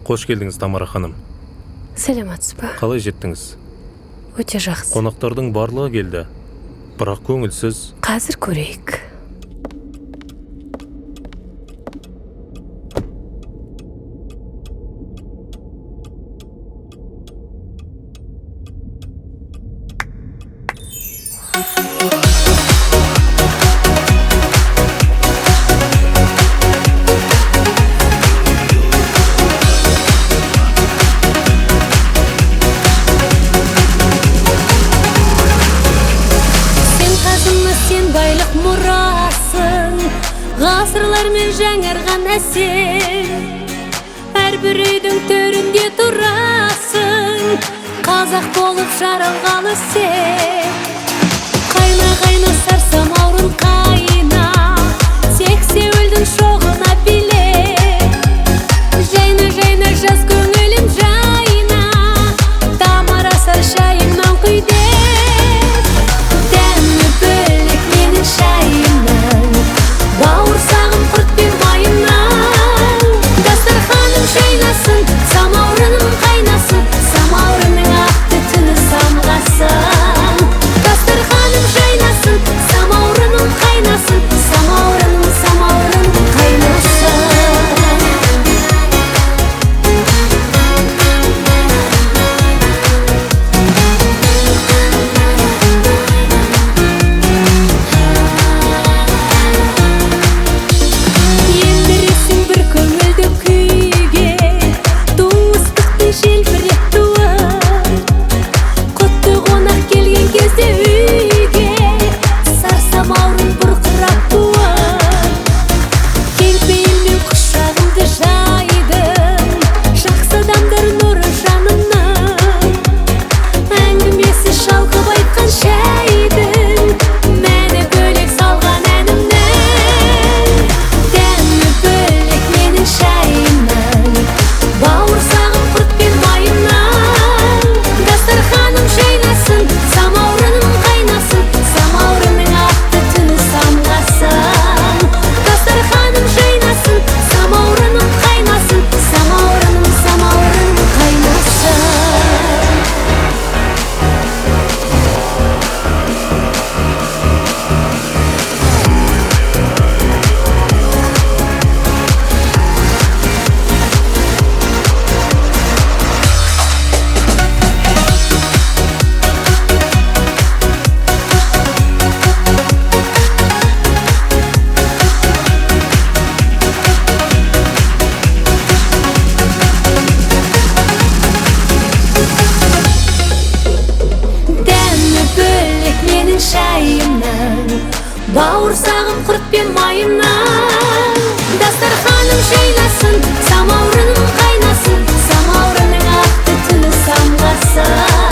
Қош келдіңіз, Тамара ханым. Сәлематсыз ба? Қалай жеттіңіз? Өте жақсы. Қонақтардың барлығы келді. Бірақ көңілсіз. Қазір көрейік. Сен байлық мұрасың, ғасырлармен жаңарған әсер. Әрбір үйдің төрінде тұрасың, қазақ болып жаралғалы сен. Қайна сарсамаурын қайна, сексеуілдің шоғына биле. Жайна жаз көңілім жайна, Тамара сар шайыңнан құйде. Бауырсағым құрт пен майымнан, дастарханым жайнасын, самаурыным қайнасын, самаурының ақты түні самғасын. Дастарханым жайнасын, самаурыным қайнасын, самаурының қайнасын. Бауырсағым құрт пен майымнан, дастарханым жайнасын, самаурыным қайнасын, самаурының ақты түні самғасын.